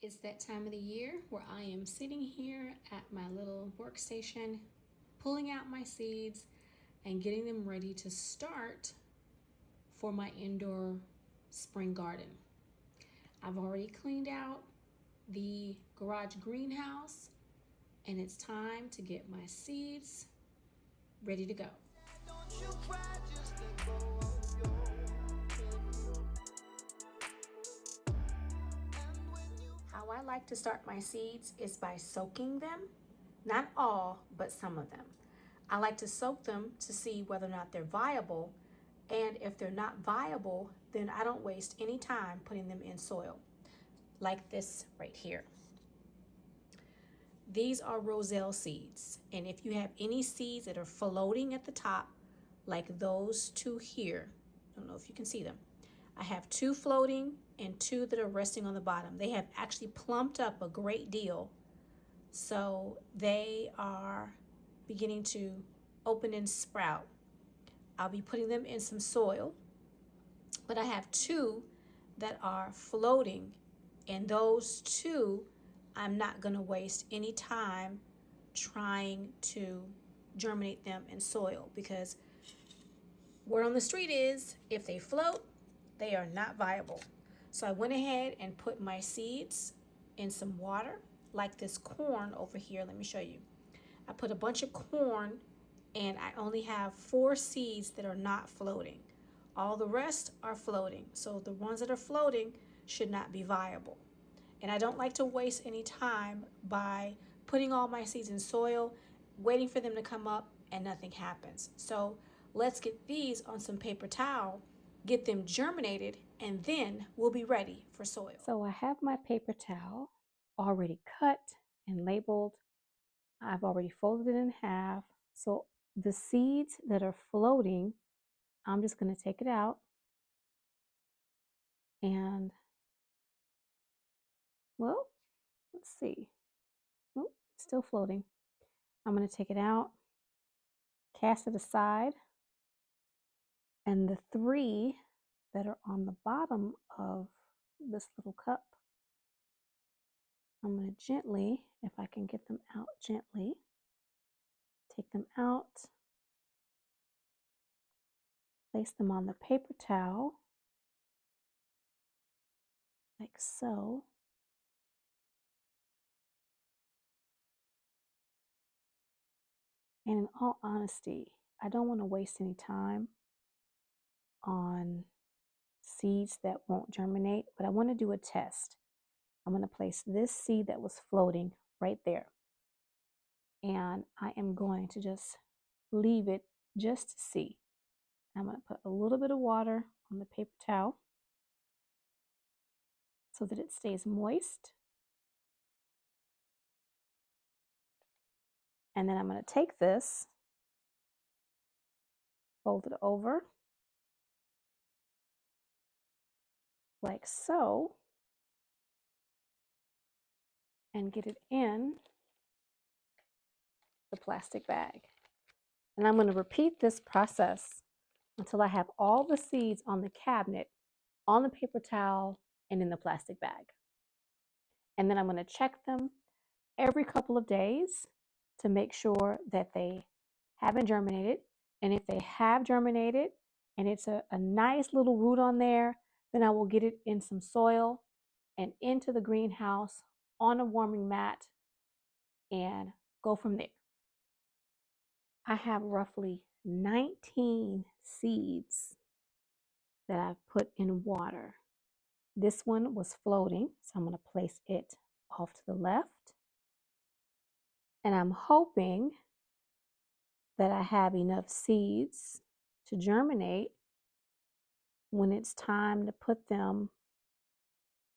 It's that time of the year where I am sitting here at my little workstation, pulling out my seeds and getting them ready to start for my indoor spring garden. I've already cleaned out the garage greenhouse and it's time to get my seeds ready to go. How I like to start my seeds is by soaking them, not all, but some of them. I like to soak them to see whether or not they're viable, and if they're not viable, then I don't waste any time putting them in soil, like this right here. These are roselle seeds, and if you have any seeds that are floating at the top, like those two here, I don't know if you can see them. I have two floating and two that are resting on the bottom. They have actually plumped up a great deal, so they are beginning to open and sprout. I'll be putting them in some soil, but I have two that are floating, and those two I'm not going to waste any time trying to germinate them in soil, because word on the street is if they float, they are not viable. So I went ahead and put my seeds in some water, like this corn over here. Let me show you. I put a bunch of corn and I only have 4 seeds that are not floating. All the rest are floating. So the ones that are floating should not be viable. And I don't like to waste any time by putting all my seeds in soil, waiting for them to come up, and nothing happens. So let's get these on some paper towel, get them germinated, and then we'll be ready for soil. So I have my paper towel already cut and labeled. I've already folded it in half. So the seeds that are floating, I'm just going to take it out and, well, let's see. Oh, it's still floating. I'm going to take it out, cast it aside, and the 3 that are on the bottom of this little cup, I'm going to gently, if I can get them out gently, take them out, place them on the paper towel, like so. And in all honesty, I don't want to waste any time on seeds that won't germinate, but I want to do a test. I'm going to place this seed that was floating right there. And I am going to just leave it just to see. I'm going to put a little bit of water on the paper towel so that it stays moist. And then I'm going to take this, fold it over like so, and get it in the plastic bag. And I'm going to repeat this process until I have all the seeds on the cabinet, on the paper towel, and in the plastic bag. And then I'm going to check them every couple of days to make sure that they haven't germinated. And if they have germinated and it's a nice little root on there, then I will get it in some soil and into the greenhouse on a warming mat and go from there. I have roughly 19 seeds that I've put in water. This one was floating, so I'm going to place it off to the left. And I'm hoping that I have enough seeds to germinate when it's time to put them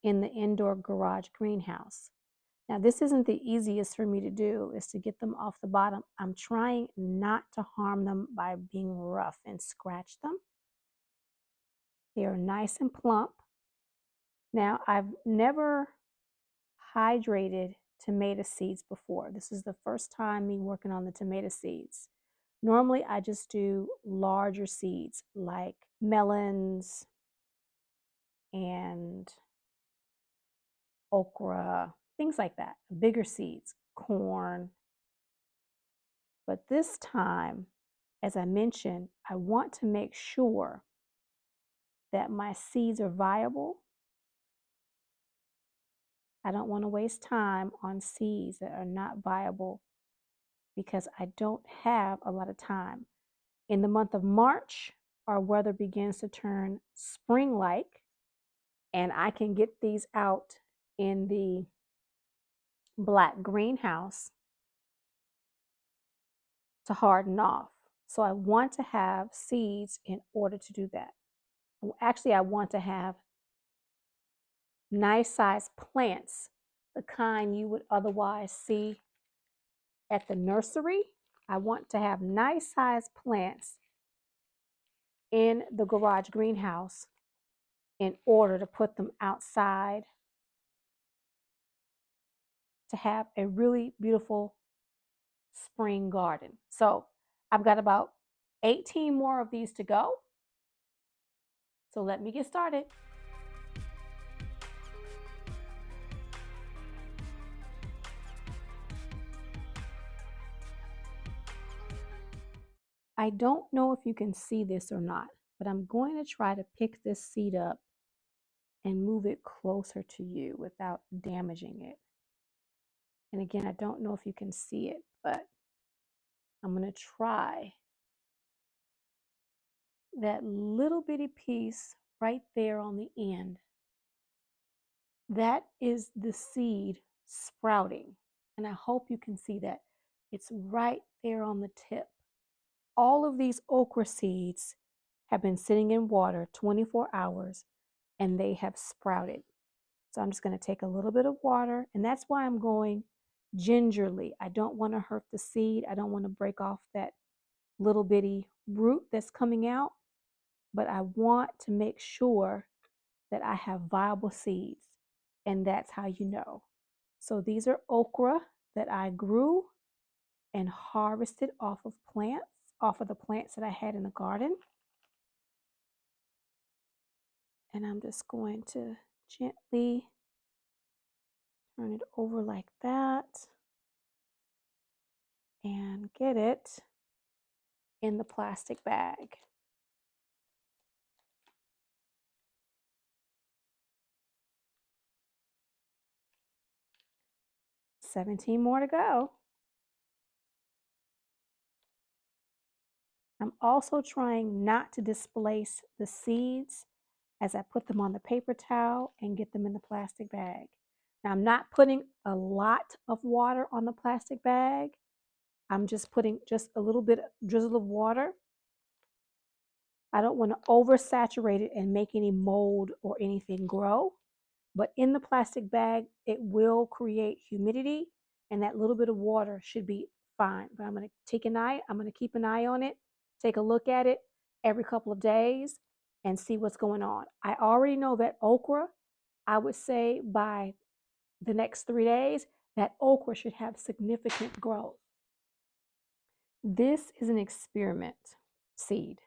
in the indoor garage greenhouse. Now, this isn't the easiest for me to do, is to get them off the bottom. I'm trying not to harm them by being rough and scratch them. They are nice and plump. Now, I've never hydrated tomato seeds before. This is the first time me working on the tomato seeds. Normally, I just do larger seeds like melons and okra, things like that, bigger seeds, corn. But this time, as I mentioned, I want to make sure that my seeds are viable. I don't want to waste time on seeds that are not viable because I don't have a lot of time. In the month of March, our weather begins to turn spring-like, and I can get these out in the black greenhouse to harden off. So I want to have seeds in order to do that. Actually, I want to have nice sized plants, the kind you would otherwise see at the nursery. I want to have nice sized plants in the garage greenhouse in order to put them outside to have a really beautiful spring garden. So I've got about 18 more of these to go. So let me get started. I don't know if you can see this or not, but I'm going to try to pick this seed up and move it closer to you without damaging it. And again, I don't know if you can see it, but I'm going to try that little bitty piece right there on the end. That is the seed sprouting. And I hope you can see that. It's right there on the tip. All of these okra seeds have been sitting in water 24 hours and they have sprouted. So I'm just going to take a little bit of water, and that's why I'm going gingerly. I don't want to hurt the seed. I don't want to break off that little bitty root that's coming out, but I want to make sure that I have viable seeds, and that's how you know. So these are okra that I grew and harvested off of the plants that I had in the garden. And I'm just going to gently turn it over like that and get it in the plastic bag. $17 more to go. I'm also trying not to displace the seeds as I put them on the paper towel and get them in the plastic bag. Now, I'm not putting a lot of water on the plastic bag. I'm just putting just a little bit drizzle of water. I don't want to oversaturate it and make any mold or anything grow. But in the plastic bag, it will create humidity, and that little bit of water should be fine. But I'm going to keep an eye on it, take a look at it every couple of days and see what's going on. I already know that okra, I would say by the next 3 days, that okra should have significant growth. This is an experiment seed.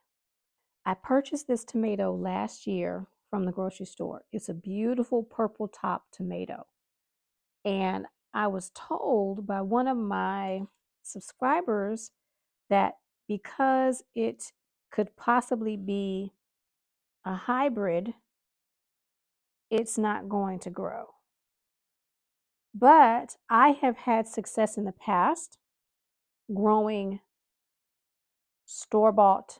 I purchased this tomato last year from the grocery store. It's a beautiful purple top tomato. And I was told by one of my subscribers that because it could possibly be a hybrid, it's not going to grow. But I have had success in the past growing store-bought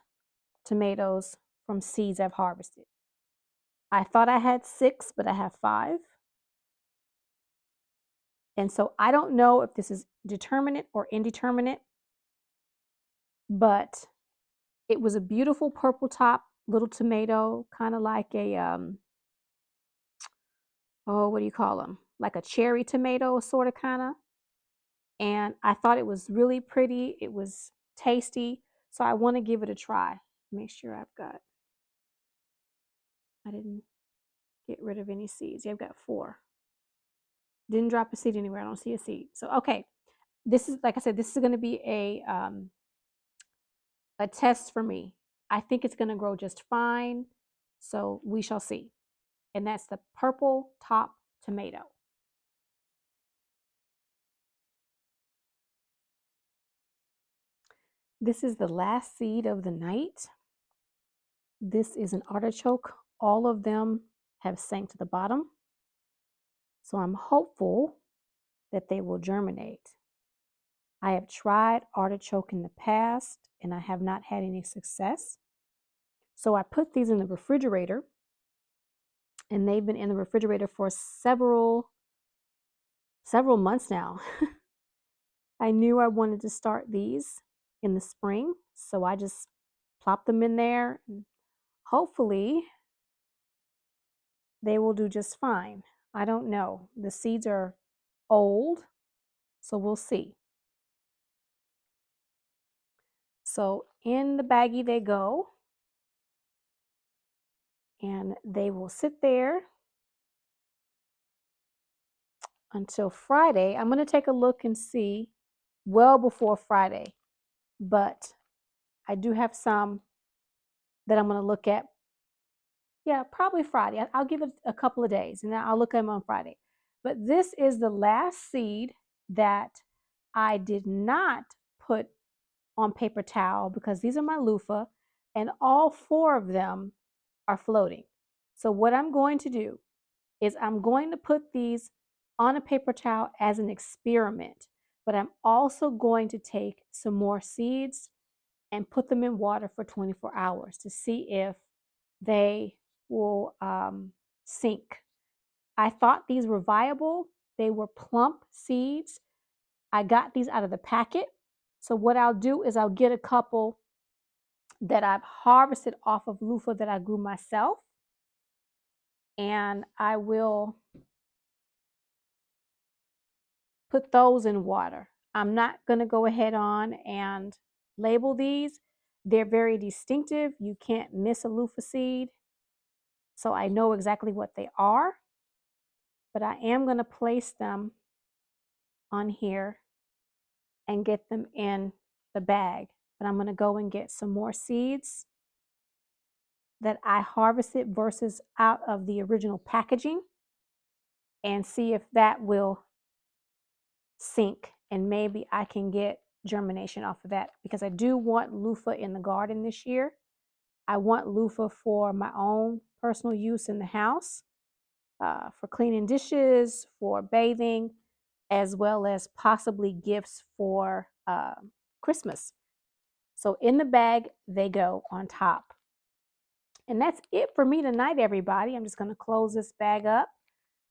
tomatoes from seeds I've harvested. I thought I had 6, but I have 5. And so I don't know if this is determinate or indeterminate, but it was a beautiful purple top little tomato, kind of like a, what do you call them? Like a cherry tomato, sort of, kind of. And I thought it was really pretty. It was tasty. So I want to give it a try. Make sure I didn't get rid of any seeds. Yeah, I've got 4. Didn't drop a seed anywhere. I don't see a seed. So, okay. This is, like I said, this is going to be a test for me. I think it's going to grow just fine. So we shall see. And that's the purple top tomato. This is the last seed of the night. This is an artichoke. All of them have sank to the bottom. So I'm hopeful that they will germinate. I have tried artichoke in the past and I have not had any success. So I put these in the refrigerator and they've been in the refrigerator for several months now. I knew I wanted to start these in the spring, so I just plopped them in there and hopefully they will do just fine. I don't know. The seeds are old, so we'll see. So in the baggie they go, and they will sit there until Friday. I'm going to take a look and see well before Friday, but I do have some that I'm going to look at. Yeah, probably Friday. I'll give it a couple of days and then I'll look at them on Friday. But this is the last seed that I did not put on paper towel because these are my loofah and all 4 of them are floating. So what I'm going to do is I'm going to put these on a paper towel as an experiment, but I'm also going to take some more seeds and put them in water for 24 hours to see if they will sink. I thought these were viable. They were plump seeds. I got these out of the packet. So what I'll do is I'll get a couple that I've harvested off of loofah that I grew myself, and I will put those in water. I'm not going to go ahead on and label these. They're very distinctive. You can't miss a loofah seed. So I know exactly what they are, but I am going to place them on here and get them in the bag. But I'm going to go and get some more seeds that I harvested versus out of the original packaging and see if that will sink and maybe I can get germination off of that because I do want loofah in the garden this year. I want loofah for my own personal use in the house, for cleaning dishes, for bathing, as well as possibly gifts for Christmas. So in the bag, they go on top. And that's it for me tonight, everybody. I'm just going to close this bag up.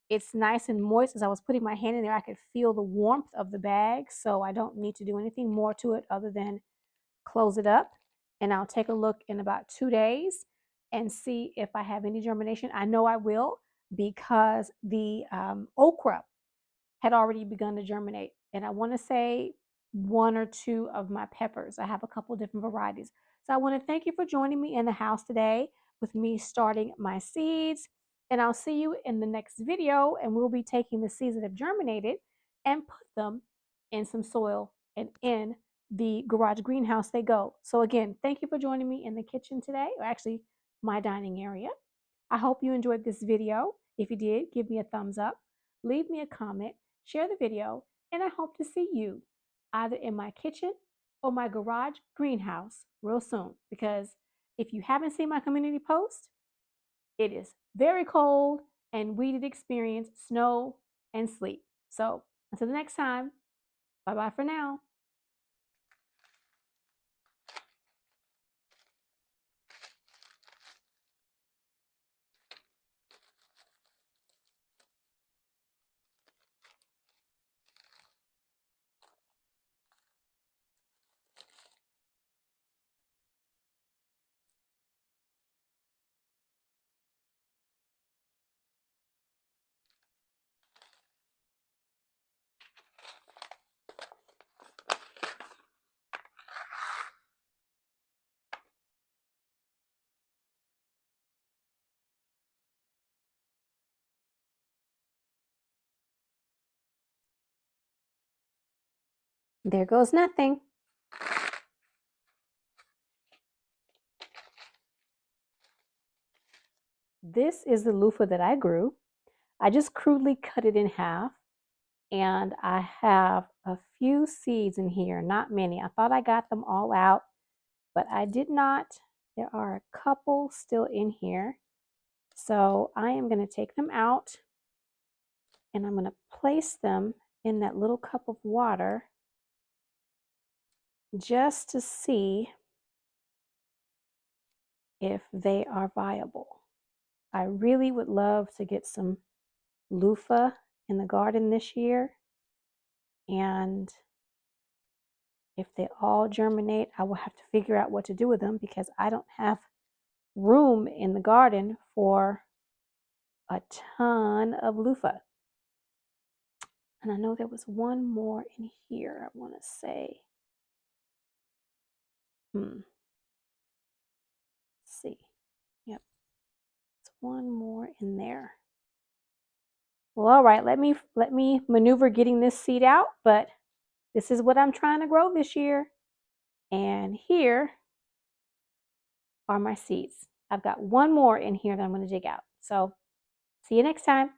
It's nice and moist. As I was putting my hand in there, I could feel the warmth of the bag. So I don't need to do anything more to it other than close it up. And I'll take a look in about 2 days and see if I have any germination. I know I will because the okra had already begun to germinate. And I want to say 1 or 2 of my peppers. I have a couple different varieties. So I want to thank you for joining me in the house today with me starting my seeds. And I'll see you in the next video. And we'll be taking the seeds that have germinated and put them in some soil and in the garage greenhouse they go. So again, thank you for joining me in the kitchen today, or actually my dining area. I hope you enjoyed this video. If you did, give me a thumbs up, leave me a comment, share the video, and I hope to see you either in my kitchen or my garage greenhouse real soon. Because if you haven't seen my community post, it is very cold and we did experience snow and sleet. So until the next time, bye-bye for now. There goes nothing. This is the loofah that I grew. I just crudely cut it in half And I have a few seeds in here, not many. I thought I got them all out, but I did not. There are a couple still in here. So I am going to take them out and I'm going to place them in that little cup of water just to see if they are viable. I really would love to get some loofah in the garden this year, and if they all germinate, I will have to figure out what to do with them because I don't have room in the garden for a ton of loofah. And I know there was one more in here, I want to say. Let's see. Yep, there's one more in there. Well, all right, let me maneuver getting this seed out, but this is what I'm trying to grow this year. And here are my seeds. I've got one more in here that I'm going to dig out. So see you next time.